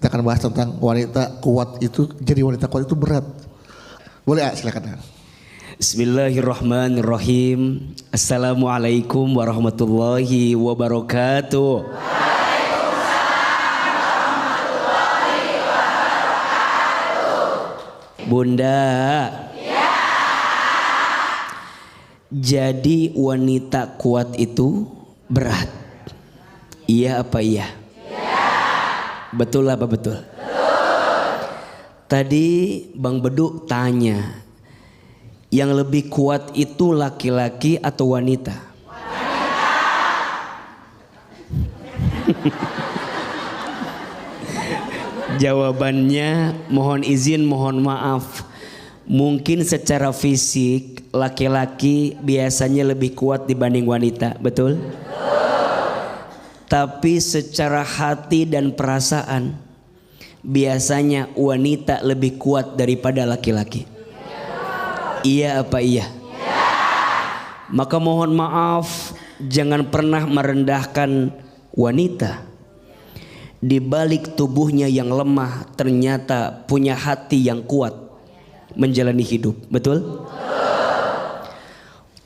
Kita akan bahas tentang wanita kuat itu, jadi wanita kuat itu berat. Boleh silakan. Bismillahirrahmanirrahim. Assalamualaikum warahmatullahi wabarakatuh. Bunda. Ya. Jadi wanita kuat itu berat. Iya apa iya? Ya. Betul apa betul? Betul. Tadi Bang Bedu tanya, yang lebih kuat itu laki-laki atau wanita? Wanita. Jawabannya mohon izin, mohon maaf. Mungkin secara fisik laki-laki biasanya lebih kuat dibanding wanita, betul? Tapi secara hati dan perasaan biasanya wanita lebih kuat daripada laki-laki. Iya apa iya? Maka mohon maaf, jangan pernah merendahkan wanita. Di balik tubuhnya yang lemah ternyata punya hati yang kuat menjalani hidup, betul?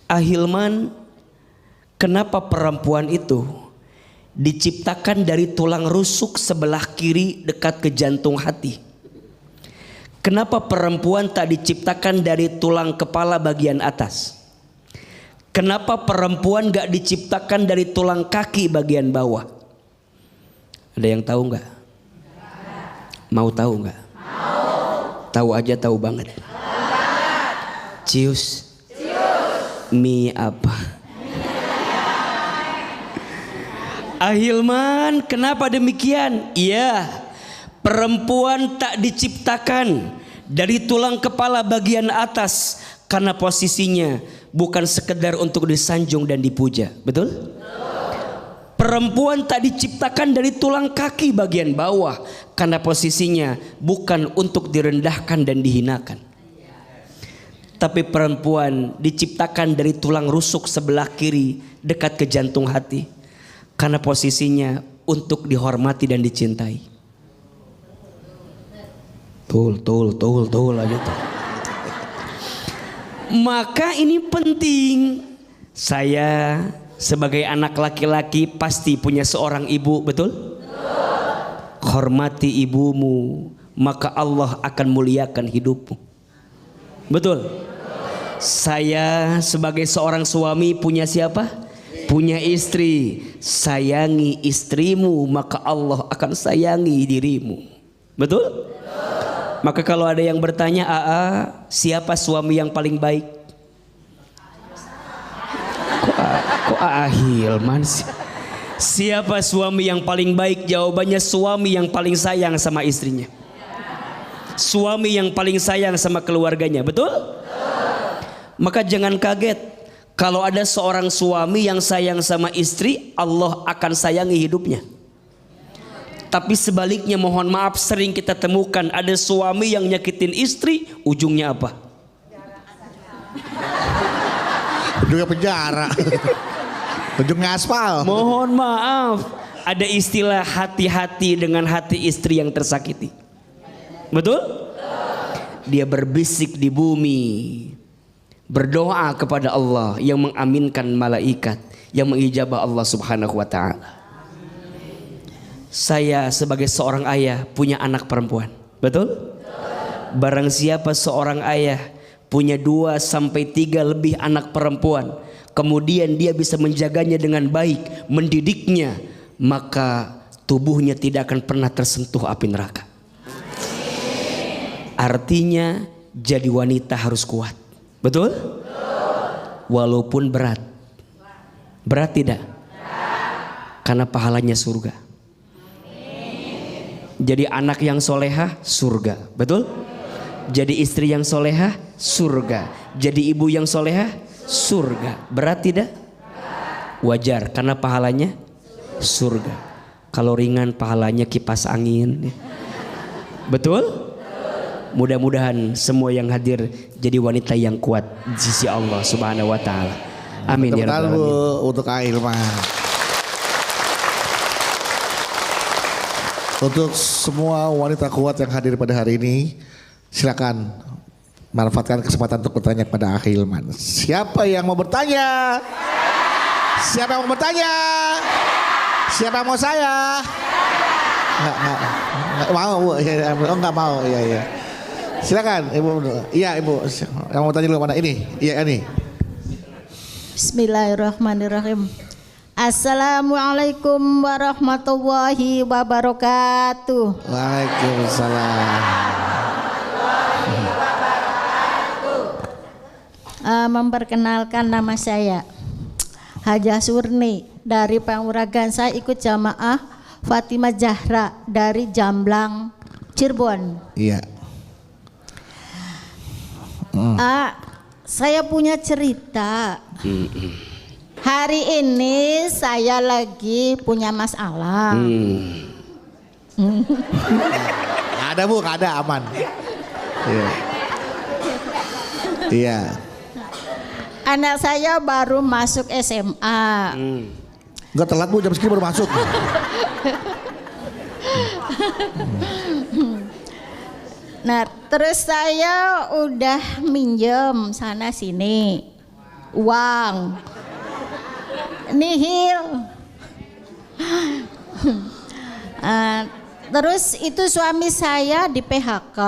Ahilman, kenapa perempuan itu diciptakan dari tulang rusuk sebelah kiri dekat ke jantung hati? Kenapa perempuan tak diciptakan dari tulang kepala bagian atas? Kenapa perempuan gak diciptakan dari tulang kaki bagian bawah? Ada yang tahu nggak? Mau tahu nggak? Tahu aja tahu banget. Cius. Mie apa? Ahilman, kenapa demikian? Iya, perempuan tak diciptakan dari tulang kepala bagian atas karena posisinya bukan sekedar untuk disanjung dan dipuja, betul? Perempuan tak diciptakan dari tulang kaki bagian bawah karena posisinya bukan untuk direndahkan dan dihinakan. Tapi perempuan diciptakan dari tulang rusuk sebelah kiri dekat ke jantung hati karena posisinya untuk dihormati dan dicintai. Tul aja tuh. Maka ini penting. Saya sebagai anak laki-laki pasti punya seorang ibu, betul? Hormati ibumu, maka Allah akan muliakan hidupmu. Betul? Saya sebagai seorang suami punya siapa? Punya istri. Sayangi istrimu, maka Allah akan sayangi dirimu. Betul? Maka kalau ada yang bertanya, siapa suami yang paling baik? Kok Ahilman sih? Siapa suami yang paling baik? Jawabannya suami yang paling sayang sama istrinya. Suami yang paling sayang sama keluarganya, betul? Maka jangan kaget kalau ada seorang suami yang sayang sama istri, Allah akan sayangi hidupnya. Tapi sebaliknya mohon maaf, sering kita temukan ada suami yang nyakitin istri, ujungnya apa? Ujungnya penjara. Ujungnya aspal. Mohon maaf, ada istilah hati-hati dengan hati istri yang tersakiti. Betul? Dia berbisik di bumi, berdoa kepada Allah yang mengaminkan malaikat, yang mengijabah Allah Subhanahu wa ta'ala. Saya sebagai seorang ayah punya anak perempuan, betul? Barang siapa seorang ayah punya 2 sampai 3 lebih anak perempuan, kemudian dia bisa menjaganya dengan baik, mendidiknya, maka tubuhnya tidak akan pernah tersentuh api neraka. Artinya jadi wanita harus kuat, betul? Walaupun berat. Berat tidak? Karena pahalanya surga. Jadi anak yang solehah surga, betul? Jadi istri yang solehah surga. Jadi ibu yang solehah surga. Berat tidak? Wajar karena pahalanya surga. Kalau ringan pahalanya kipas angin. Betul? Mudah-mudahan semua yang hadir jadi wanita yang kuat di sisi Allah Subhanahu wa taala. Amin ya rabbal alamin. Untuk Ahilman. Untuk semua wanita kuat yang hadir pada hari ini, silakan manfaatkan kesempatan untuk bertanya kepada Akhi Hilman. Siapa yang mau bertanya? Siapa yang mau bertanya? Siapa yang mau saya? Nggak mau Bu. Oh nggak mau. Iya. Silakan Ibu. Iya Ibu. Yang mau tanya dulu mana ini? Iya ini. Bismillahirrahmanirrahim. Assalamualaikum warahmatullahi wabarakatuh. Waalaikumsalam. Memperkenalkan nama saya Hajah Surni dari Panguragan. Saya ikut jamaah Fatimah Zahra dari Jamblang, Cirebon. Iya. Saya punya cerita. Hari ini saya lagi punya masalah. Ada Bu, ada aman. Iya. Iya. Anak saya baru masuk SMA. Enggak telat Bu, jam segini baru masuk. Nah, terus saya udah minjem sana sini uang nihil. Terus itu suami saya di PHK.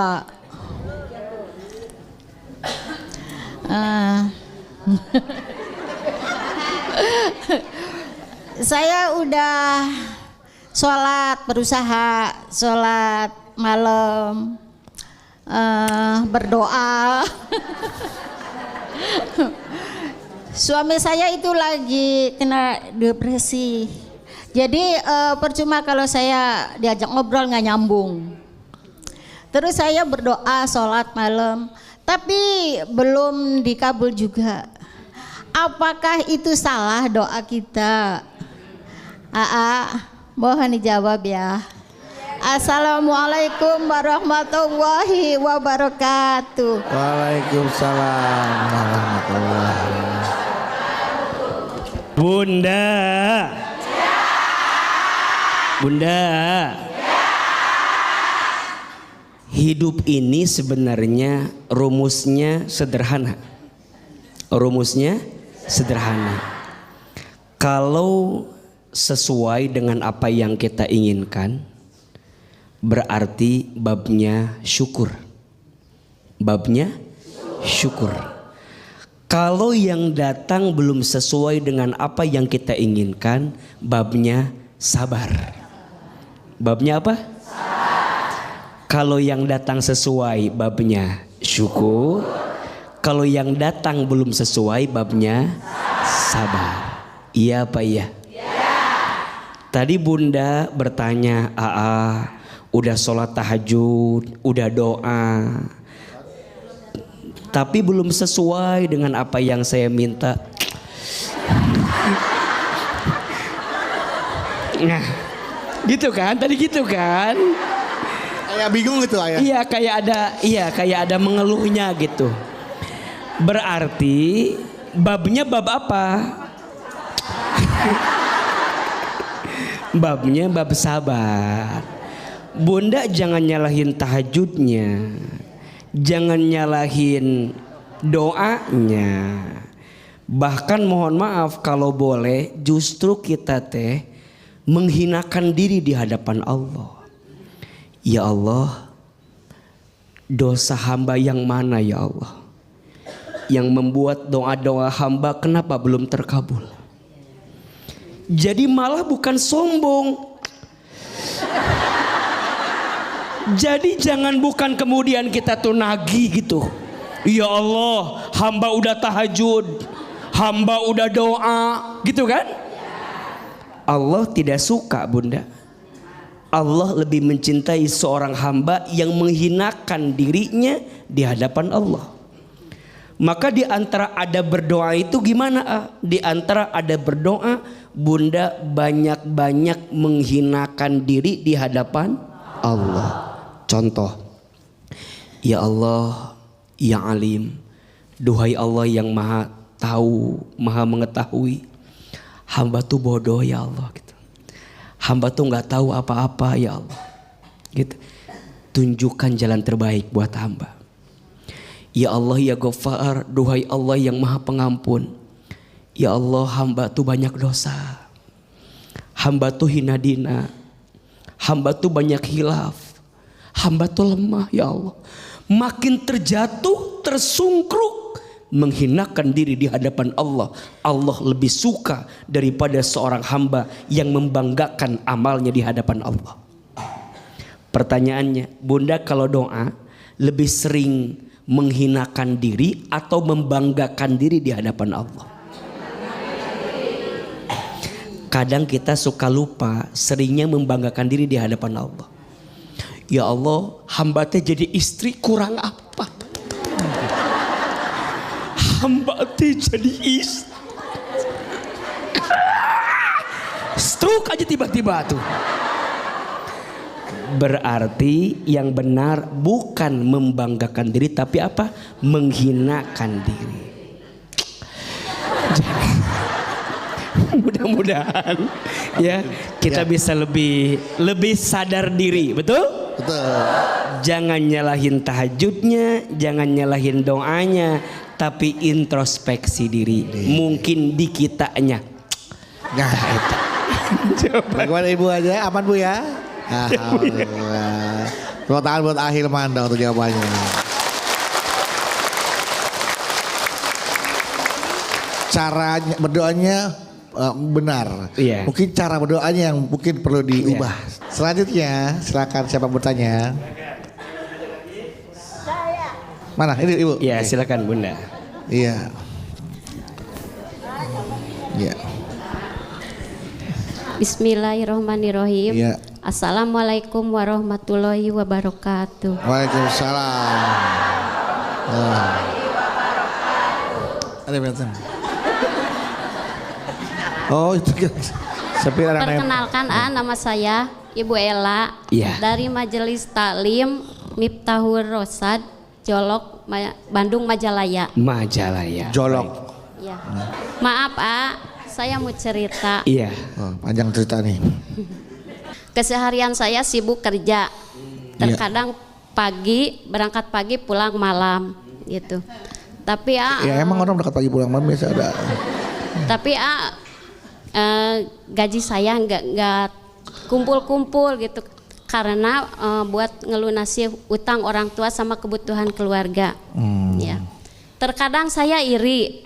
Saya udah sholat, berusaha sholat malam, berdoa. Suami saya itu lagi kena depresi. Jadi percuma kalau saya diajak ngobrol nggak nyambung. Terus saya berdoa sholat malam, tapi belum dikabul juga. Apakah itu salah doa kita? Mohon dijawab ya. Assalamualaikum warahmatullahi wabarakatuh. Waalaikumsalam warahmatullahi wabarakatuh. Bunda, hidup ini sebenarnya rumusnya sederhana. Kalau sesuai dengan apa yang kita inginkan, berarti babnya syukur. Kalau yang datang belum sesuai dengan apa yang kita inginkan, babnya sabar. Babnya apa? Kalau yang datang sesuai, babnya syukur. Kalau yang datang belum sesuai, babnya sabar. Iya apa iya? Tadi Bunda bertanya, udah sholat tahajud, udah doa, tapi belum sesuai dengan apa yang saya minta. Nah, gitu kan? Tadi gitu kan? Kayak bingung gitu ayah. Iya, kayak ada mengeluhnya gitu. Berarti babnya bab apa? Babnya bab sabar. Bunda jangan nyalahin tahajudnya, jangan nyalahin doanya. Bahkan mohon maaf kalau boleh, justru kita menghinakan diri di hadapan Allah. Ya Allah, dosa hamba yang mana ya Allah, yang membuat doa-doa hamba kenapa belum terkabul? Jadi malah bukan sombong. Jadi bukan kemudian kita tuh nagih gitu. Ya Allah, hamba udah tahajud, hamba udah doa, gitu kan? Allah tidak suka Bunda. Allah lebih mencintai seorang hamba yang menghinakan dirinya di hadapan Allah. Maka di antara ada berdoa itu gimana? Di antara ada berdoa, Bunda banyak-banyak menghinakan diri di hadapan Allah. Contoh, ya Allah, ya Alim, duhai Allah yang maha tahu, maha mengetahui, hamba tuh bodoh ya Allah gitu. Hamba tuh nggak tahu apa-apa ya Allah. Gitu. Tunjukkan jalan terbaik buat hamba. Ya Allah ya Ghaffar, duhai Allah yang maha pengampun. Ya Allah, hamba tuh banyak dosa. Hamba tuh hina dina. Hamba tuh banyak hilaf. Hamba tuh lemah ya Allah. Makin terjatuh, tersungkruk, menghinakan diri di hadapan Allah. Allah lebih suka daripada seorang hamba yang membanggakan amalnya di hadapan Allah. Pertanyaannya, Bunda kalau doa lebih sering menghinakan diri atau membanggakan diri di hadapan Allah? Kadang kita suka lupa, seringnya membanggakan diri di hadapan Allah. Ya Allah, hamba teh jadi istri kurang apa? Hamba teh jadi istri. Stroke aja tiba-tiba tuh. Berarti yang benar bukan membanggakan diri, tapi apa? Menghinakan diri. Mudah-mudahan ya kita bisa lebih sadar diri, betul? Betul. Jangan nyalahin tahajudnya, jangan nyalahin doanya, tapi introspeksi diri. Mungkin di kitanya. Nah, bagaimana Ibu aja? Aman Bu ya? Alhamdulillah. Tepuk tangan buat Ahilman dong untuk jawabannya. Caranya berdoanya benar. Iya. Mungkin cara berdoanya yang mungkin perlu diubah. Selanjutnya silakan siapa bertanya. Mana ini Ibu? Ya silakan Bunda. Iya. Iya. Bismillahirrahmanirrahim. Iya. Assalamualaikum warahmatullahi wabarakatuh. Waalaikumsalam. Ada betul. Oh itu kan. Perkenalkan nama saya Ibu Ella Iya. dari Majelis Taklim Miftahul Rosad Jolok Bandung Majalaya. Majalaya. Jolok. Ya. Maaf saya mau cerita. Iya. Oh, panjang cerita nih. Keseharian saya sibuk kerja. Terkadang pagi berangkat pagi pulang malam gitu. Tapi Ya emang orang berangkat pagi pulang malam biasa ada. Tapi gaji saya nggak kumpul-kumpul gitu karena buat ngelunasi utang orang tua sama kebutuhan keluarga. Ya. Terkadang saya iri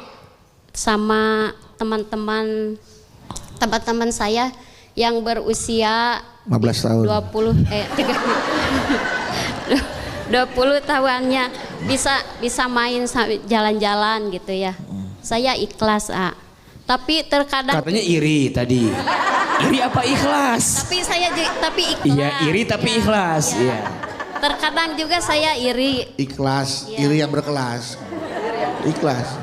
sama teman-teman saya yang berusia 15 tahun. 20 tahuannya bisa main jalan-jalan gitu ya. Saya ikhlas tapi terkadang Katanya iri tadi. Iri apa ikhlas? tapi ikhlas. Iya, iri tapi ikhlas. Iya. Terkadang juga saya iri. Ikhlas, Iya. iri yang berkelas. Ikhlas.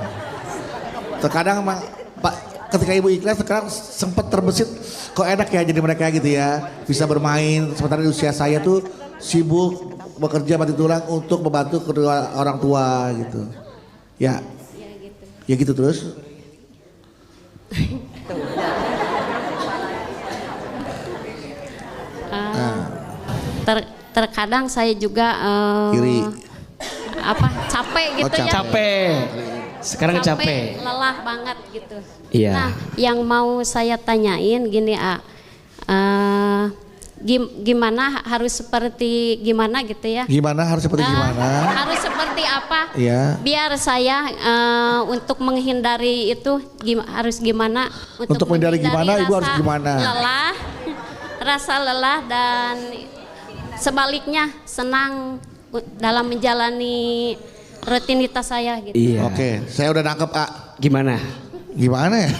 Terkadang emang Pak ketika Ibu ikhlas sekarang sempat terbesit kok enak ya jadi mereka gitu ya. Bisa bermain sementara di usia saya tuh sibuk bekerja mati tulang untuk membantu kedua orang tua gitu. Ya. Ya gitu terus. Terkadang saya juga Iri. capek gitu ya. Capek. Sekarang capek. Lelah banget gitu. Iya. Nah, yang mau saya tanyain gini gimana harus seperti gimana gitu ya? Gimana harus seperti gimana? Harus seperti apa? Iya. Biar saya untuk menghindari itu harus gimana? Untuk menghindari gimana, Ibu harus gimana? Lelah, rasa lelah dan sebaliknya senang dalam menjalani rutinitas saya gitu. Iya. Oke, saya udah nangkep Gimana? Gimana ya?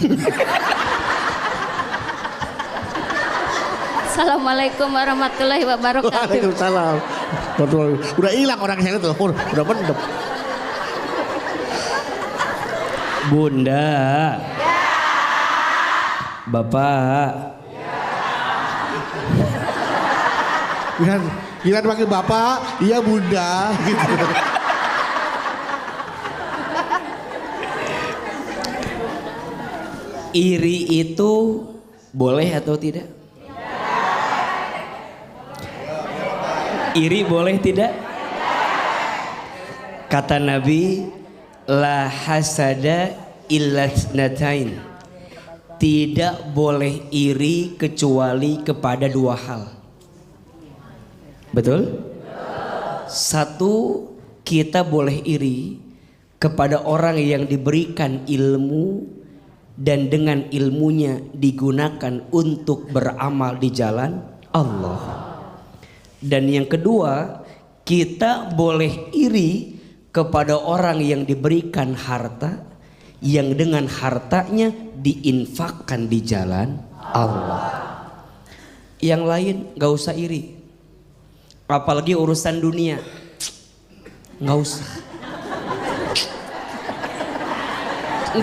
Assalamualaikum warahmatullahi wabarakatuh. Waalaikumsalam. Betul. Udah hilang orang saya tuh. Udah mendem. Bunda. Bapak. Gila panggil bapak, iya bunda gitu. Iri itu boleh atau tidak? Iri boleh tidak? Kata Nabi, la hasada illa tsnatain. Tidak boleh iri kecuali kepada dua hal. Betul? Satu, kita boleh iri kepada orang yang diberikan ilmu dan dengan ilmunya digunakan untuk beramal di jalan Allah. Dan yang kedua, kita boleh iri kepada orang yang diberikan harta yang dengan hartanya diinfakkan di jalan Allah. Yang lain gak usah iri, apalagi urusan dunia, gak usah.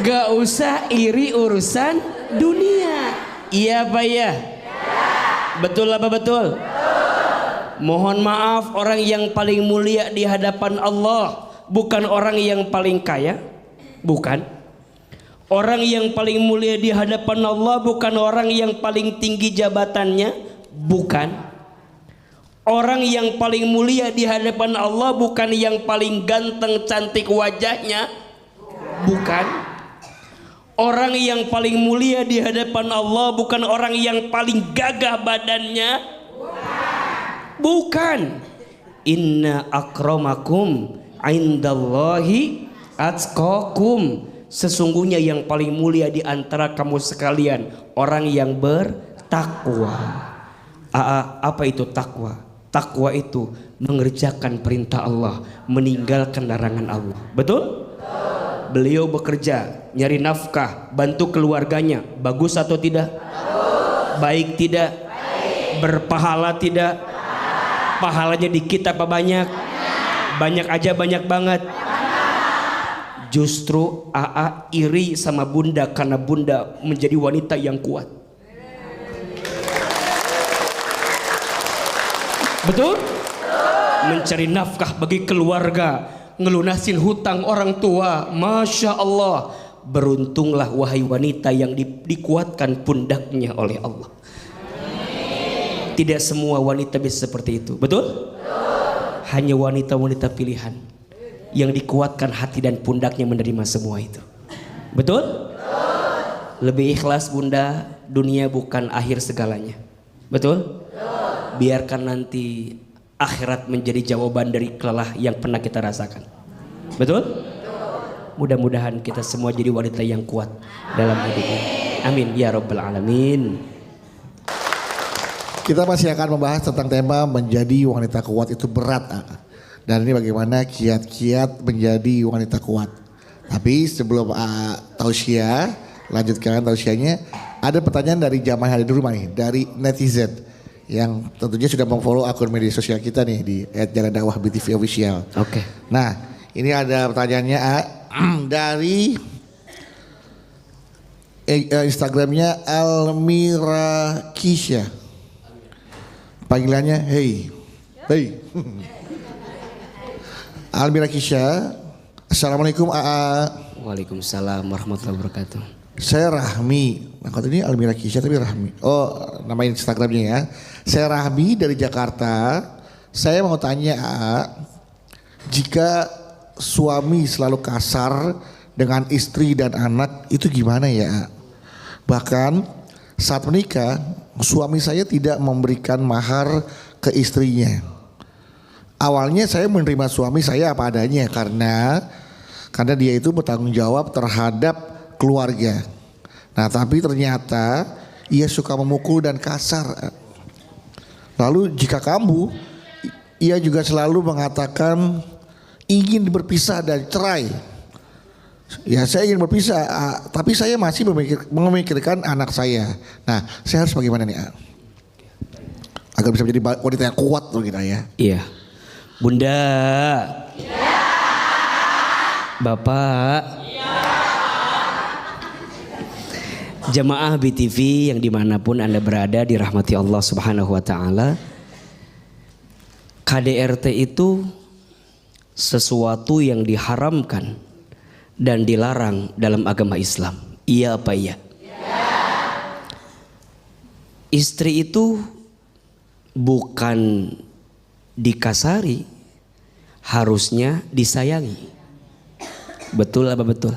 Gak usah iri urusan dunia. Iya apa ya? Betul apa betul? Mohon maaf, orang yang paling mulia di hadapan Allah bukan orang yang paling kaya, bukan. Orang yang paling mulia di hadapan Allah bukan orang yang paling tinggi jabatannya, bukan. Orang yang paling mulia di hadapan Allah bukan yang paling ganteng cantik wajahnya, bukan. Orang yang paling mulia di hadapan Allah bukan orang yang paling gagah badannya, bukan. Inna akramakum indallahi atqakum. Sesungguhnya yang paling mulia di antara kamu sekalian orang yang bertakwa. Apa itu takwa? Takwa itu mengerjakan perintah Allah, meninggalkan larangan Allah. Betul? Beliau bekerja, nyari nafkah, bantu keluarganya. Bagus atau tidak? Baik tidak? Berpahala tidak? Pahalanya dikit apa banyak? Banyak aja, banyak banget. Justru AA iri sama bunda karena bunda menjadi wanita yang kuat. Betul? Mencari nafkah bagi keluarga, ngelunasin hutang orang tua. Masya Allah, beruntunglah wahai wanita yang dikuatkan pundaknya oleh Allah. Tidak semua wanita bisa seperti itu. Betul? Hanya wanita-wanita pilihan yang dikuatkan hati dan pundaknya menerima semua itu. Betul? Lebih ikhlas bunda, dunia bukan akhir segalanya. Betul? Biarkan nanti akhirat menjadi jawaban dari kelelah yang pernah kita rasakan. Betul? Mudah-mudahan kita semua jadi wanita yang kuat dalam hidup ini. Amin ya rabbal alamin. Kita masih akan membahas tentang tema menjadi wanita kuat itu berat. Dan ini bagaimana kiat-kiat menjadi wanita kuat. Tapi sebelum tausiah, lanjutkan tausiahnya, ada pertanyaan dari jamaah yang ada di rumah nih, dari netizen yang tentunya sudah memfollow akun media sosial kita nih di @jalandakwah_BTV official. Oke. Nah, ini ada pertanyaannya dari Instagramnya Almira Kisha. Panggilannya hey. Almira Kisha, Assalamualaikum AA. Waalaikumsalam warahmatullahi wabarakatuh. Saya Rahmi. Nah, kalau ini Almira Kisha tapi Rahmi. Oh, nama Instagramnya ya. Saya Rahmi dari Jakarta. Saya mau tanya AA, jika suami selalu kasar dengan istri dan anak itu gimana ya? Bahkan saat menikah, suami saya tidak memberikan mahar ke istrinya. Awalnya saya menerima suami saya apa adanya karena dia itu bertanggung jawab terhadap keluarga. Nah, tapi ternyata ia suka memukul dan kasar. Lalu jika kamu, ia juga selalu mengatakan ingin berpisah dan cerai. Ya, saya ingin berpisah, tapi saya masih memikirkan anak saya. Nah, saya harus bagaimana nih? Agar bisa menjadi wanita yang kuat tuh kita ya. Iya. Bunda. Ya. Bapak. Ya. Jamaah BTV yang dimanapun Anda berada dirahmati Allah Subhanahu wa Ta'ala. KDRT itu sesuatu yang diharamkan dan dilarang dalam agama Islam. Iya apa iya? Ya. Istri itu bukan dikasari harusnya disayangi. Betul apa betul?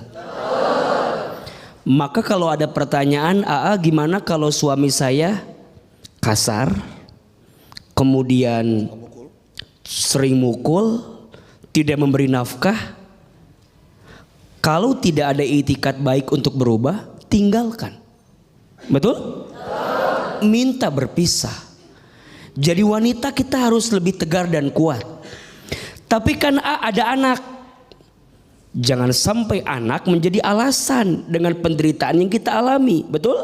Maka kalau ada pertanyaan, gimana kalau suami saya kasar, kemudian sering mukul, tidak memberi nafkah? Kalau tidak ada itikat baik untuk berubah, tinggalkan. Betul? Minta berpisah. Jadi wanita kita harus lebih tegar dan kuat. Tapi kan ada anak. Jangan sampai anak menjadi alasan dengan penderitaan yang kita alami. Betul?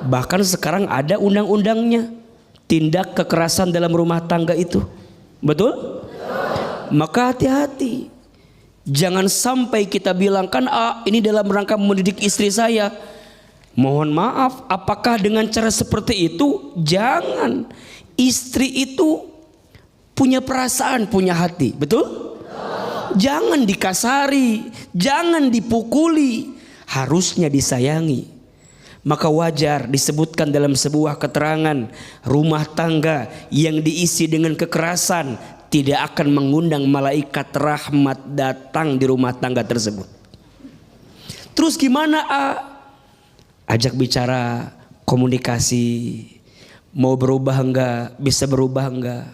Bahkan sekarang ada undang-undangnya, tindak kekerasan dalam rumah tangga itu. Betul? Maka hati-hati. Jangan sampai kita bilang kan ini dalam rangka mendidik istri saya. Mohon maaf, apakah dengan cara seperti itu? Jangan. Istri itu punya perasaan, punya hati. Betul? Jangan dikasari, jangan dipukuli, harusnya disayangi. Maka wajar disebutkan dalam sebuah keterangan, rumah tangga yang diisi dengan kekerasan tidak akan mengundang malaikat rahmat datang di rumah tangga tersebut. Terus gimana? Ajak bicara, komunikasi, mau berubah enggak, bisa berubah enggak.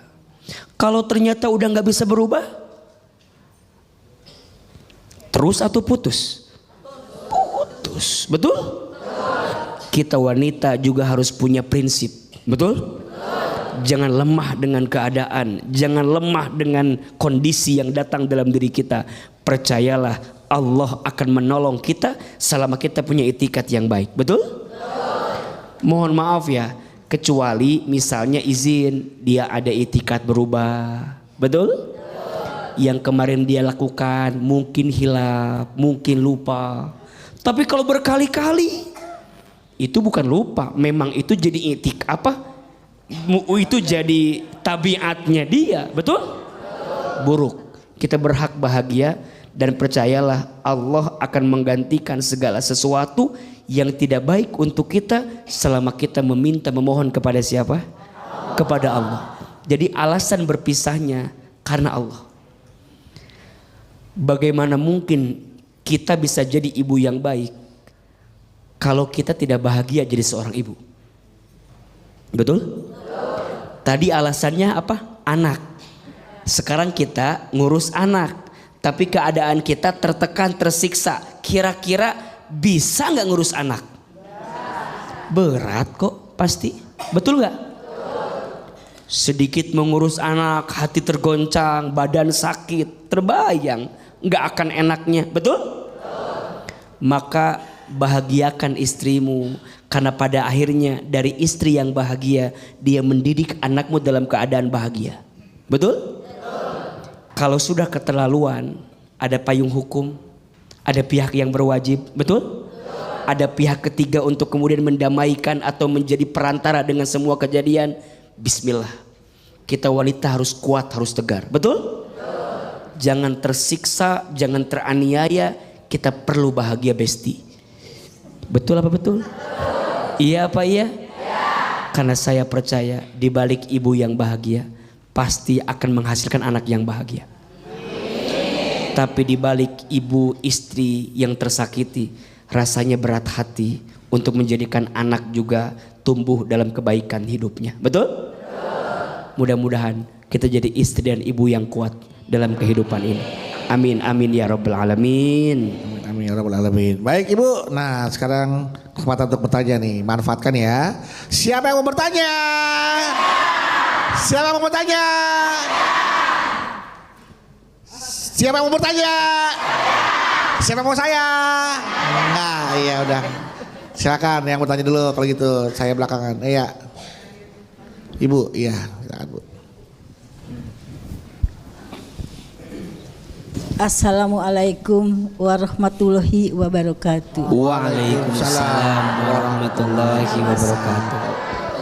Kalau ternyata udah enggak bisa berubah, terus atau putus? Putus, betul? Kita wanita juga harus punya prinsip, betul? Jangan lemah dengan keadaan, jangan lemah dengan kondisi yang datang dalam diri kita. Percayalah, Allah akan menolong kita selama kita punya itikat yang baik, betul? Mohon maaf ya, kecuali misalnya izin dia ada itikat berubah, betul? Yang kemarin dia lakukan mungkin hilaf, mungkin lupa. Tapi kalau berkali-kali, itu bukan lupa, memang itu jadi itu jadi tabiatnya dia, betul? Buruk. Kita berhak bahagia dan percayalah Allah akan menggantikan segala sesuatu yang tidak baik untuk kita selama kita meminta memohon kepada siapa? Kepada Allah. Jadi alasan berpisahnya karena Allah. Bagaimana mungkin kita bisa jadi ibu yang baik kalau kita tidak bahagia jadi seorang ibu? Betul? Tadi alasannya apa? Anak. Sekarang kita ngurus anak, tapi keadaan kita tertekan, tersiksa. Kira-kira bisa nggak ngurus anak? Berat kok pasti. Betul nggak? Sedikit mengurus anak, hati tergoncang, badan sakit, terbayang nggak akan enaknya, betul? Maka bahagiakan istrimu, karena pada akhirnya dari istri yang bahagia dia mendidik anakmu dalam keadaan bahagia, betul? Kalau sudah keterlaluan, ada payung hukum, ada pihak yang berwajib, betul? Ada pihak ketiga untuk kemudian mendamaikan atau menjadi perantara dengan semua kejadian. Bismillah, kita wanita harus kuat, harus tegar, betul? Jangan tersiksa, jangan teraniaya. Kita perlu bahagia besti. Betul apa betul? Iya apa iya? Karena saya percaya di balik ibu yang bahagia pasti akan menghasilkan anak yang bahagia. Tapi di balik ibu istri yang tersakiti, rasanya berat hati untuk menjadikan anak juga tumbuh dalam kebaikan hidupnya. Betul? Mudah-mudahan kita jadi istri dan ibu yang kuat dalam kehidupan ini. Amin amin ya rabbal alamin. Amin ya rabbal alamin. Baik Ibu, nah sekarang kesempatan untuk bertanya nih, manfaatkan ya. Siapa yang mau bertanya? Siapa yang mau bertanya? Siapa yang mau bertanya? Siapa yang mau saya? Nah iya udah. Silakan yang bertanya dulu kalau gitu, saya belakangan. Iya. Ibu, iya silakan Bu. Assalamualaikum warahmatullahi wabarakatuh. Waalaikumsalam warahmatullahi wabarakatuh.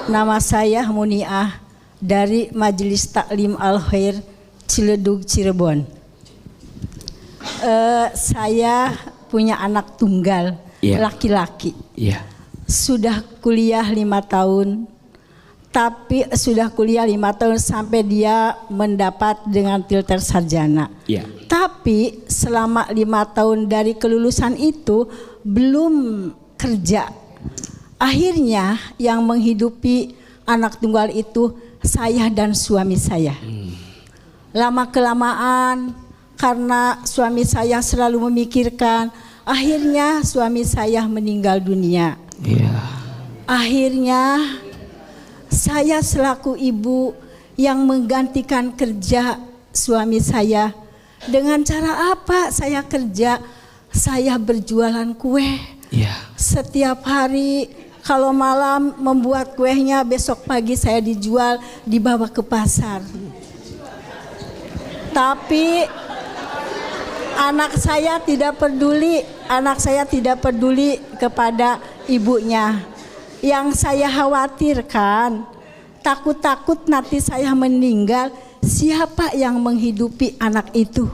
Nama saya Muniah dari Majelis Taklim Al Khair Ciledug Cirebon. Saya punya anak tunggal, Iya. laki-laki. Iya. Sudah kuliah 5 tahun, tapi sudah kuliah 5 tahun sampai dia mendapat dengan tilter sarjana. Ya. Tapi selama 5 tahun dari kelulusan itu belum kerja. Akhirnya yang menghidupi anak tunggal itu saya dan suami saya. Lama kelamaan karena suami saya selalu memikirkan, akhirnya suami saya meninggal dunia. Iya. Akhirnya saya selaku ibu yang menggantikan kerja suami saya. Dengan cara apa saya kerja? Saya berjualan kue. Iya. Setiap hari kalau malam membuat kuenya, besok pagi saya dijual, dibawa ke pasar. Tapi anak saya tidak peduli kepada ibunya. Yang saya khawatirkan, takut-takut nanti saya meninggal, siapa yang menghidupi anak itu?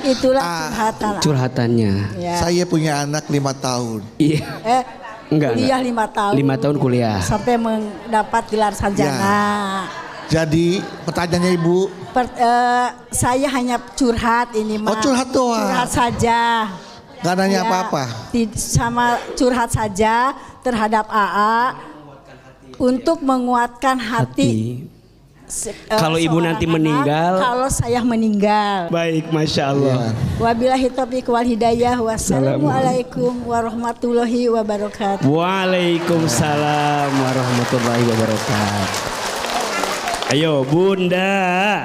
Itulah Curhatannya. Ya. Saya punya anak 5 tahun. Iya. Enggak. Kuliah 5 tahun. 5 tahun kuliah. Sampai mendapat gelar sarjana. Jadi pertanyaannya Ibu, Saya hanya curhat ini mah. Oh, curhat doang. Curhat saja. gak nanya Ya, apa-apa. Sama curhat saja terhadap AA untuk menguatkan hati. Kalau ibu seorang nanti anak, meninggal. kalau saya meninggal. Baik, Masya Allah. Wabillahi taufiq wal hidayah. Wassalamualaikum warahmatullahi wabarakatuh. Waalaikumsalam warahmatullahi wabarakatuh. Ayo Bunda.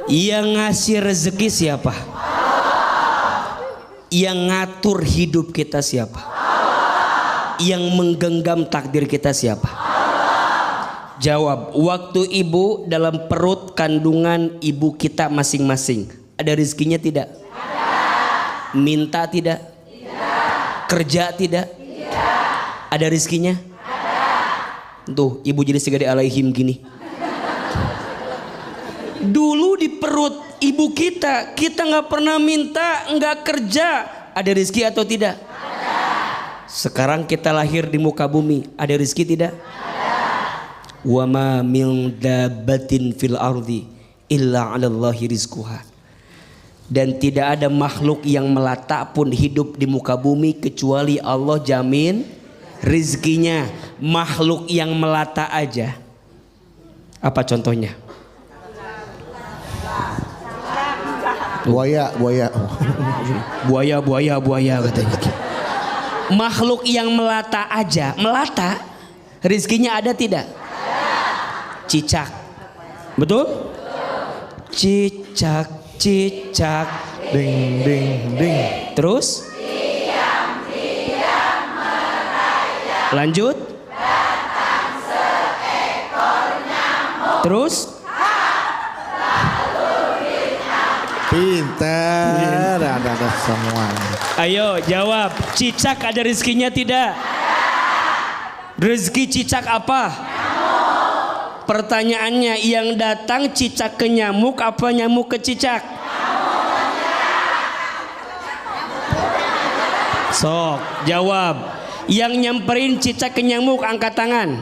Yang ngasih rezeki siapa? Yang ngatur hidup kita siapa? Yang menggenggam takdir kita siapa? Jawab, waktu ibu dalam perut kandungan ibu kita masing-masing, ada rezekinya tidak? Ada. Minta tidak? Tidak. Kerja tidak? Tidak. Ada rezekinya? Ada. Tuh, ibu jadi segede alaihim gini. Dulu di perut ibu kita nggak pernah minta, nggak kerja, ada rezeki atau tidak? Ada. Sekarang kita lahir di muka bumi, ada rezeki tidak? Wa ma min dabbatin fil ardi illa 'alallahi rizquha. Dan tidak ada makhluk yang melata pun hidup di muka bumi kecuali Allah jamin rizkinya. Makhluk yang melata aja. Apa contohnya? Buaya Buaya katanya. Makhluk yang melata aja, melata rizkinya ada tidak? Cicak, betul? Cicak, cicak, ding ding ding. terus? Lanjut? Terus? Pintar, ada semua. Ayo jawab, cicak ada rezekinya tidak? Rezeki cicak apa? Pertanyaannya, yang datang cicak ke nyamuk apa nyamuk ke cicak? Sok, jawab. Yang nyamperin cicak ke nyamuk angkat tangan.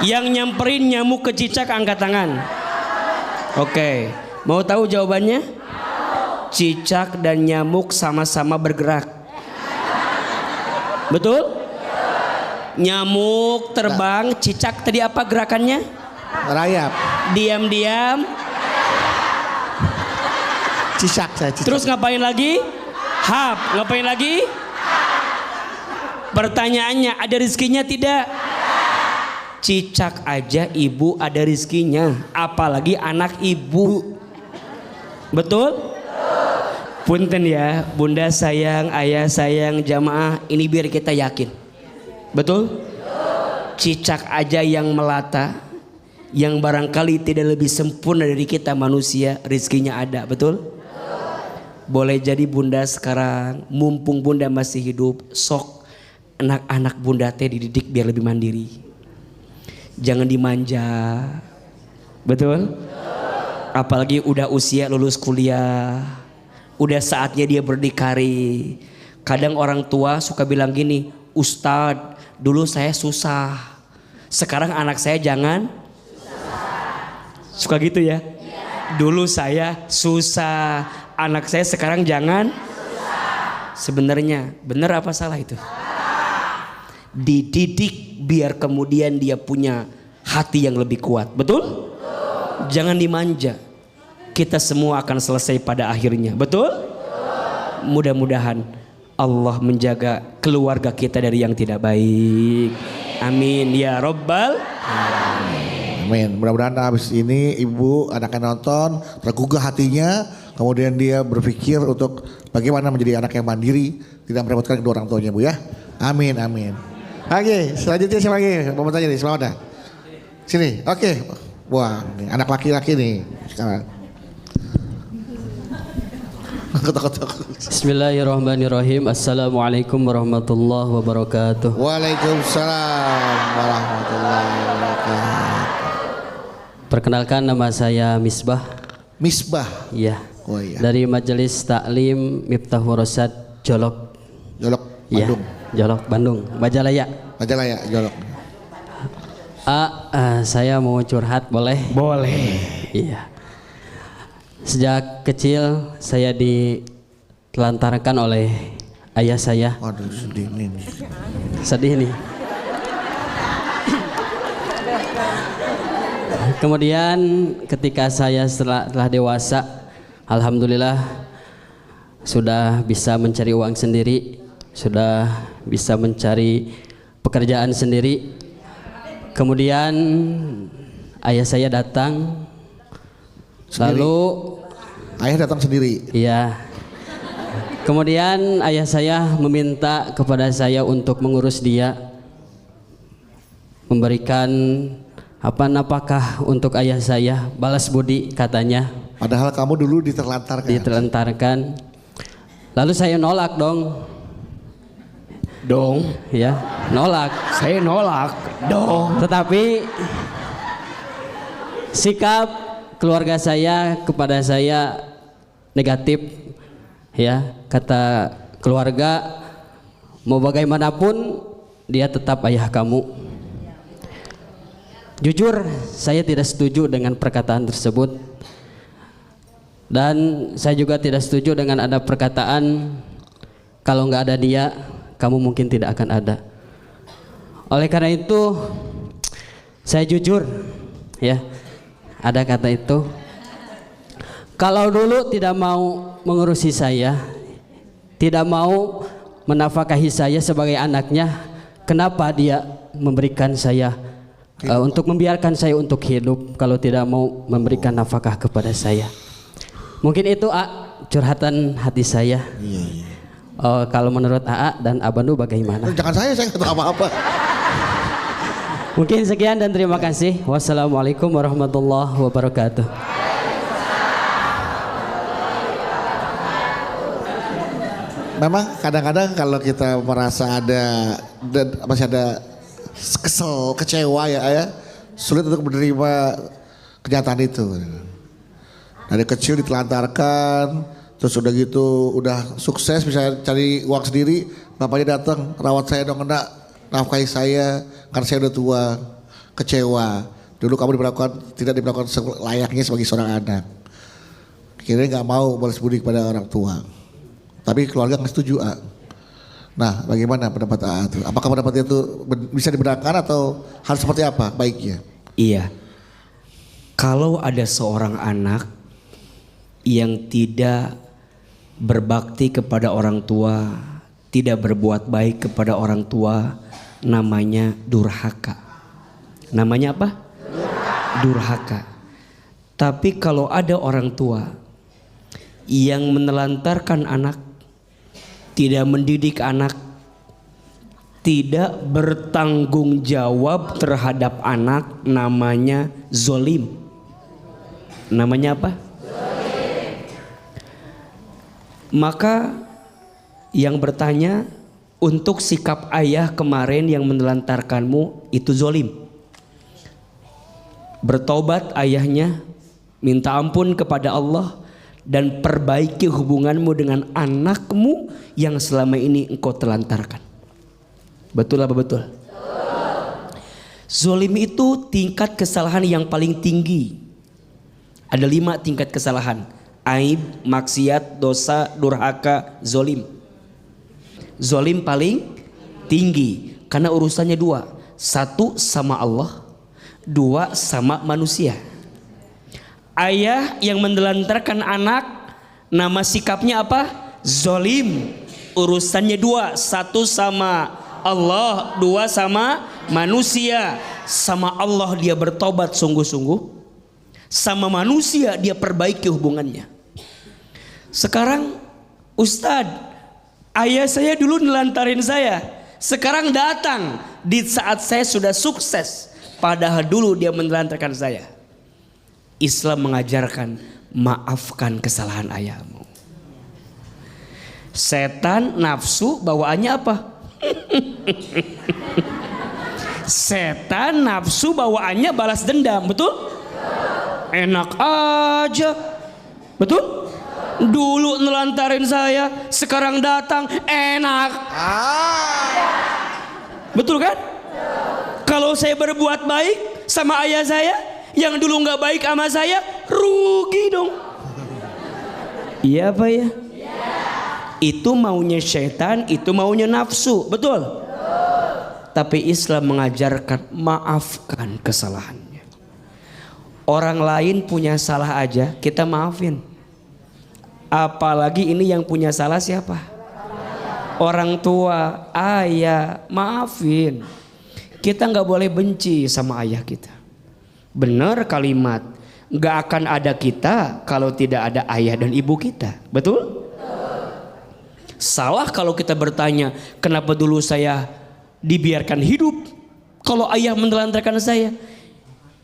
Yang nyamperin nyamuk ke cicak angkat tangan. Oke, mau tahu jawabannya? Cicak dan nyamuk sama-sama bergerak. Betul? Nyamuk terbang, cicak tadi apa gerakannya? Rayap. Diam-diam. Cicak saya cicak. Terus ngapain lagi? Hap. Ngapain lagi? Pertanyaannya, ada rezekinya tidak? Cicak aja ibu ada rezekinya, apalagi anak ibu. Betul? Punten ya, bunda sayang, ayah sayang, jamaah, ini biar kita yakin. Betul? Cicak aja yang melata, yang barangkali tidak lebih sempurna dari kita manusia, rezekinya ada, betul? Boleh jadi bunda sekarang, mumpung bunda masih hidup, sok anak-anak bunda teh dididik biar lebih mandiri. Jangan dimanja, betul? Apalagi udah usia lulus kuliah, udah saatnya dia berdikari. Kadang orang tua suka bilang gini, Ustadz, dulu saya susah, sekarang anak saya jangan suka gitu ya. Dulu saya susah, anak saya sekarang jangan susah. Sebenarnya benar apa salah itu? Dididik biar kemudian dia punya hati yang lebih kuat. Betul? Jangan dimanja. Kita semua akan selesai pada akhirnya. Betul? Mudah-mudahan Allah menjaga keluarga kita dari yang tidak baik. Amin ya Rabbal. Amin. Mudah-mudahan habis ini ibu anaknya nonton tergugah hatinya, kemudian dia berpikir untuk bagaimana menjadi anak yang mandiri, tidak merepotkan kedua orang tuanya, Bu ya. Amin, amin. Oke, selanjutnya siapa lagi? Mau bertanya nih, selamat dah. Sini, oke. Wah, ini anak laki-laki nih sekarang. Bismillahirrahmanirrahim. Assalamualaikum warahmatullahi wabarakatuh. Waalaikumsalam warahmatullahi wabarakatuh. Perkenalkan, nama saya Misbah. Misbah. Iya. Oh iya. Dari Majelis Taklim Miftahul Rosyad Jolok. Jolok, Iya. Bandung. Jolok, Bandung. Majalaya. Majalaya, Jolok. Saya mau curhat, boleh? Boleh. Iya. Sejak kecil saya ditelantarkan oleh ayah saya. Waduh, sedih nih. Sedih nih. Kemudian ketika saya telah dewasa, alhamdulillah sudah bisa mencari uang sendiri, sudah bisa mencari pekerjaan sendiri. Kemudian ayah saya datang, lalu Ayah datang sendiri. iya. Kemudian ayah saya meminta kepada saya untuk mengurus dia, memberikan nafkah untuk ayah saya, balas budi katanya. Padahal kamu dulu ditelantarkan. Lalu saya nolak dong, ya, nolak. Saya nolak dong. Tetapi sikap keluarga saya kepada saya negatif, ya. Kata keluarga, mau bagaimanapun dia tetap ayah kamu. Jujur, saya tidak setuju dengan perkataan tersebut, dan saya juga tidak setuju dengan ada perkataan kalau nggak ada dia, kamu mungkin tidak akan ada. Oleh karena itu, saya jujur, ya, ada kata itu, kalau dulu tidak mau mengurusi saya, tidak mau menafkahi saya sebagai anaknya, kenapa dia memberikan saya untuk membiarkan saya untuk hidup kalau tidak mau memberikan nafkah kepada saya? Mungkin itu curhatan hati saya. Iya. Kalau menurut AA dan Abanu bagaimana? Jangan saya nggak tahu apa-apa. Mungkin sekian dan terima kasih. Wassalamualaikum warahmatullahi wabarakatuh. Memang kadang-kadang kalau kita merasa masih ada kesel, kecewa ya, sulit untuk menerima kenyataan itu. Dari kecil ditelantarkan, terus udah gitu, udah sukses bisa cari uang sendiri, bapaknya datang, rawat saya dong, nafkahi saya, karena saya udah tua, kecewa. Dulu kamu tidak diperlakukan layaknya sebagai seorang anak. Akhirnya nggak mau balas budi kepada orang tua. Tapi keluarga nggak setuju, Nah, bagaimana pendapat AA itu? Apakah pendapatnya itu bisa dibenarkan atau harus seperti apa baiknya? Iya. Kalau ada seorang anak yang tidak berbakti kepada orang tua, tidak berbuat baik kepada orang tua, namanya durhaka. Namanya apa? Durhaka. Tapi kalau ada orang tua yang menelantarkan anak, tidak mendidik anak, tidak bertanggung jawab terhadap anak, namanya zolim. Namanya apa? Zolim. Maka yang bertanya, untuk sikap ayah kemarin yang menelantarkanmu itu zolim. Bertobat ayahnya, minta ampun kepada Allah, dan perbaiki hubunganmu dengan anakmu yang selama ini engkau telantarkan. Betul apa betul? Zolim itu tingkat kesalahan yang paling tinggi. Ada 5 tingkat kesalahan: aib, maksiat, dosa, durhaka, zolim. Zolim paling tinggi karena urusannya 2. 1 sama Allah, 2 sama manusia. Ayah yang menelantarkan anak, nama sikapnya apa? Zolim. Urusannya 2, 1 sama Allah, 2 sama manusia. Sama Allah dia bertobat sungguh-sungguh, sama manusia dia perbaiki hubungannya. Sekarang Ustadz, ayah saya dulu nelantarin saya, sekarang datang di saat saya sudah sukses, padahal dulu dia menelantarkan saya. Islam mengajarkan maafkan kesalahan ayahmu. Setan nafsu bawaannya apa? Setan nafsu bawaannya balas dendam, betul? Enak aja, betul? Dulu nelantarin saya, sekarang datang enak. Betul kan? Kalau saya berbuat baik sama ayah saya, yang dulu nggak baik sama saya, rugi dong. Iya apa ya? Itu maunya syaitan, itu maunya nafsu, betul? Tapi Islam mengajarkan maafkan kesalahannya. Orang lain punya salah aja kita maafin. Apalagi ini yang punya salah siapa? Orang tua, ayah, maafin. Kita nggak boleh benci sama ayah kita. Benar kalimat, nggak akan ada kita kalau tidak ada ayah dan ibu kita, betul? Salah kalau kita bertanya, kenapa dulu saya dibiarkan hidup kalau ayah menelantarkan saya?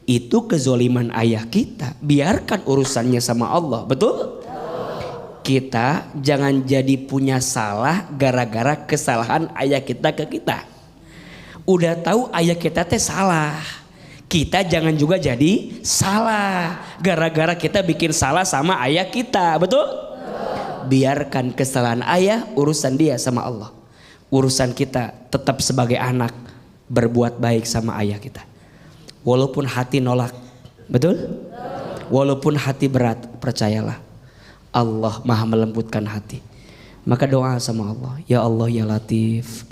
Itu kezoliman ayah kita. Biarkan urusannya sama Allah, betul? Kita jangan jadi punya salah gara-gara kesalahan ayah kita ke kita. Udah tahu ayah kita teh salah, kita jangan juga jadi salah gara-gara kita bikin salah sama ayah kita, betul? Biarkan kesalahan ayah, urusan dia sama Allah. Urusan kita tetap sebagai anak berbuat baik sama ayah kita. Walaupun hati nolak, betul? Walaupun hati berat, percayalah Allah maha melembutkan hati. Maka doa sama Allah, ya Allah ya Latif,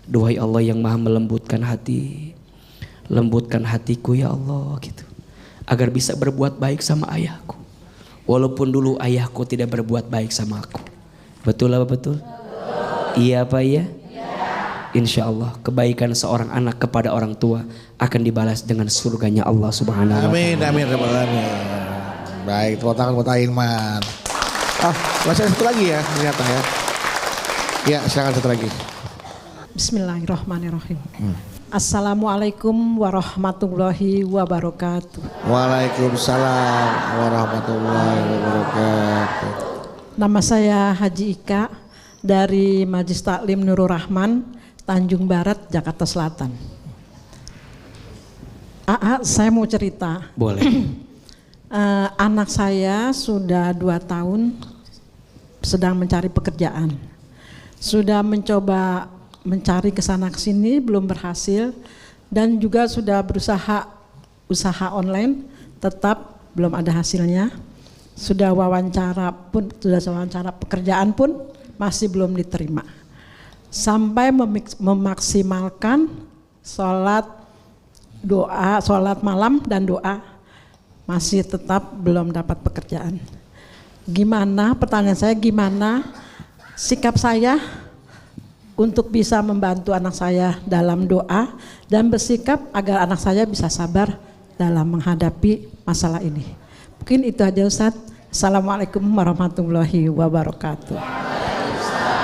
duhai Allah yang maha melembutkan hati, lembutkan hatiku ya Allah gitu, agar bisa berbuat baik sama ayahku. Walaupun dulu ayahku tidak berbuat baik sama aku. Betul apa betul? Iya apa iya? Insya Allah kebaikan seorang anak kepada orang tua akan dibalas dengan surganya Allah Subhanahu wa Ta'ala. Amin, amin, amin. Baik, tepuk tangan buat Aiman. Masih ada satu lagi ya ternyata ya. Ya, silakan satu lagi. Bismillahirrahmanirrahim. Assalamualaikum warahmatullahi wabarakatuh. Waalaikumsalam warahmatullahi wabarakatuh. Nama saya Haji Ika dari Majelis Taklim Nurul Rahman, Tanjung Barat, Jakarta Selatan. Saya mau cerita. Boleh. Anak saya sudah 2 tahun sedang mencari pekerjaan. Sudah mencoba mencari kesana kesini belum berhasil, dan juga sudah berusaha usaha online tetap belum ada hasilnya. Sudah wawancara pekerjaan pun masih belum diterima. Sampai memaksimalkan sholat malam dan doa, masih tetap belum dapat pekerjaan. Gimana, pertanyaan saya, gimana sikap saya untuk bisa membantu anak saya dalam doa dan bersikap agar anak saya bisa sabar dalam menghadapi masalah ini. Mungkin itu aja Ustadz. Assalamualaikum warahmatullahi wabarakatuh.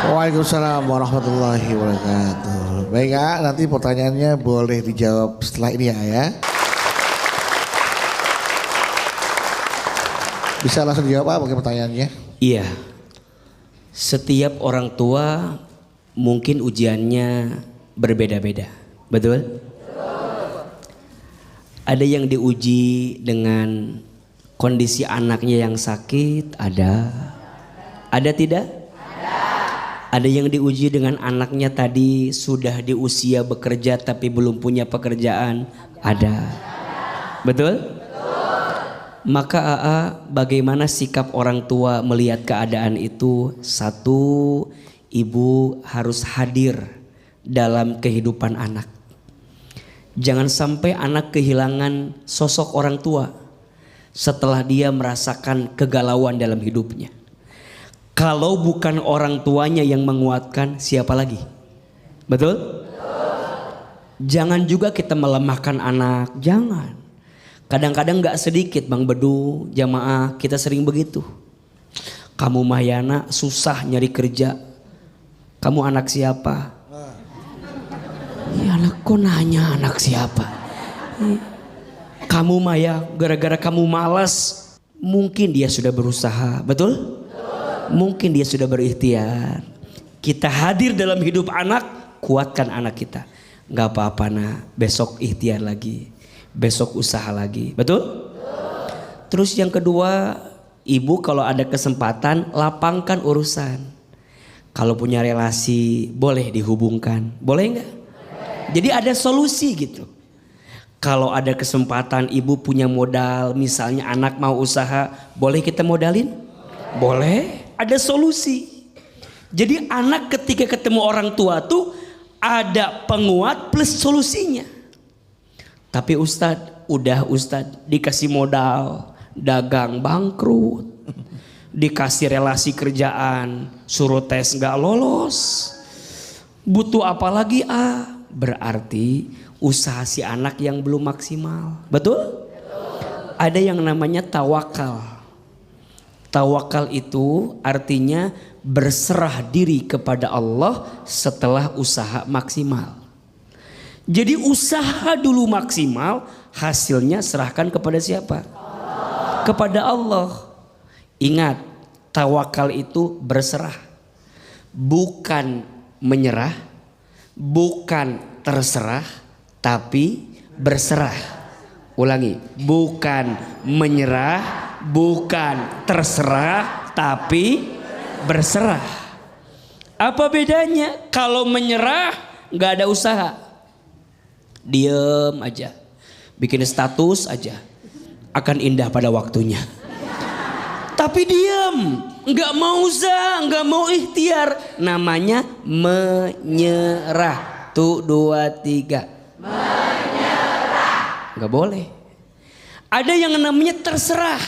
Waalaikumsalam warahmatullahi wabarakatuh. Baik ya, nanti pertanyaannya boleh dijawab setelah ini ya. Bisa langsung dijawab apa pertanyaannya? Iya. Setiap orang tua mungkin ujiannya berbeda-beda, betul? Ada yang diuji dengan kondisi anaknya yang sakit, ada tidak? Ada yang diuji dengan anaknya tadi sudah di usia bekerja tapi belum punya pekerjaan. Ada. Betul? Maka AA, bagaimana sikap orang tua melihat keadaan itu? Satu, ibu harus hadir dalam kehidupan anak. Jangan sampai anak kehilangan sosok orang tua setelah dia merasakan kegalauan dalam hidupnya. Kalau bukan orang tuanya yang menguatkan, siapa lagi? Betul? Jangan juga kita melemahkan anak, jangan. Kadang-kadang gak sedikit Bang Bedu, jamaah kita sering begitu. Kamu Mahyana susah nyari kerja. Kamu anak siapa? Ya anakku nanya anak siapa. Kamu Maya, gara-gara kamu malas, mungkin dia sudah berusaha, betul? Mungkin dia sudah berikhtiar. Kita hadir dalam hidup anak, kuatkan anak kita. Gak apa-apa nak, besok ikhtiar lagi, besok usaha lagi, betul? Terus yang kedua, ibu kalau ada kesempatan lapangkan urusan. Kalau punya relasi boleh dihubungkan, boleh nggak? Jadi ada solusi gitu. Kalau ada kesempatan ibu punya modal, misalnya anak mau usaha, boleh kita modalin? Boleh. Ada solusi. Jadi anak ketika ketemu orang tua tuh ada penguat plus solusinya. Tapi Ustadz, dikasih modal, dagang bangkrut, dikasih relasi kerjaan, suruh tes nggak lolos, butuh apa lagi Berarti usaha si anak yang belum maksimal. Betul? Ada yang namanya tawakal. Tawakal itu artinya berserah diri kepada Allah setelah usaha maksimal. Jadi usaha dulu maksimal, hasilnya serahkan kepada siapa? Kepada Allah. Ingat, tawakal itu berserah. Bukan menyerah, bukan terserah, tapi berserah. Ulangi, bukan menyerah, bukan terserah, tapi berserah. Apa bedanya? Kalau menyerah nggak ada usaha, diem aja, bikin status aja, akan indah pada waktunya. Tapi diem, nggak mau usaha, nggak mau ikhtiar, namanya menyerah. 1, 2, 3. Menyerah. Nggak boleh. Ada yang namanya terserah,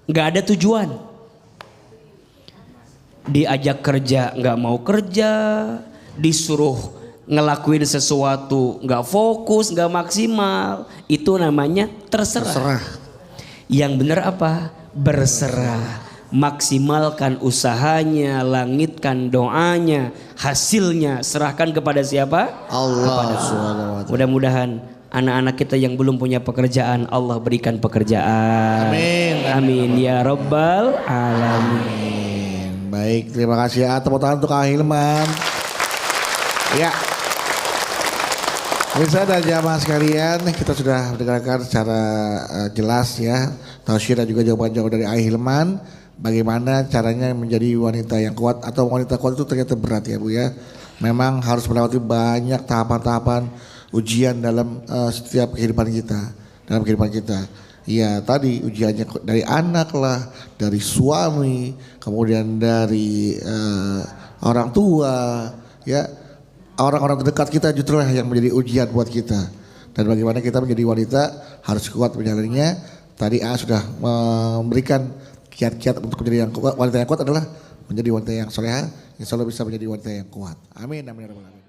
nggak ada tujuan. Diajak kerja nggak mau kerja, disuruh ngelakuin sesuatu nggak fokus, nggak maksimal, itu namanya terserah. Yang benar apa? Berserah. Maksimalkan usahanya, langitkan doanya, hasilnya serahkan kepada siapa? Allah. Mudah-mudahan anak-anak kita yang belum punya pekerjaan, Allah berikan pekerjaan. Amin. Amin ya Rabbal Alamin. Baik, terima kasih ya. Tepuk tangan untuk Kak Hilman. Ya. Pemirsa dan jamaah sekalian, kita sudah mendengarkan secara jelas ya tausiah dan juga jawaban-jawaban dari Kak Hilman. Bagaimana caranya menjadi wanita yang kuat, atau wanita kuat itu ternyata berat ya Bu ya. Memang harus melewati banyak tahapan-tahapan ujian dalam setiap kehidupan kita. Dalam kehidupan kita. Ya tadi ujiannya dari anak lah, dari suami, kemudian dari orang tua, ya orang-orang terdekat kita justru lah yang menjadi ujian buat kita. Dan bagaimana kita menjadi wanita harus kuat menjalaninya. Tadi sudah memberikan kiat-kiat untuk menjadi wanita yang kuat adalah menjadi wanita yang soleha, insya Allah bisa menjadi wanita yang kuat. Amin, amin, ya rabbal alamin.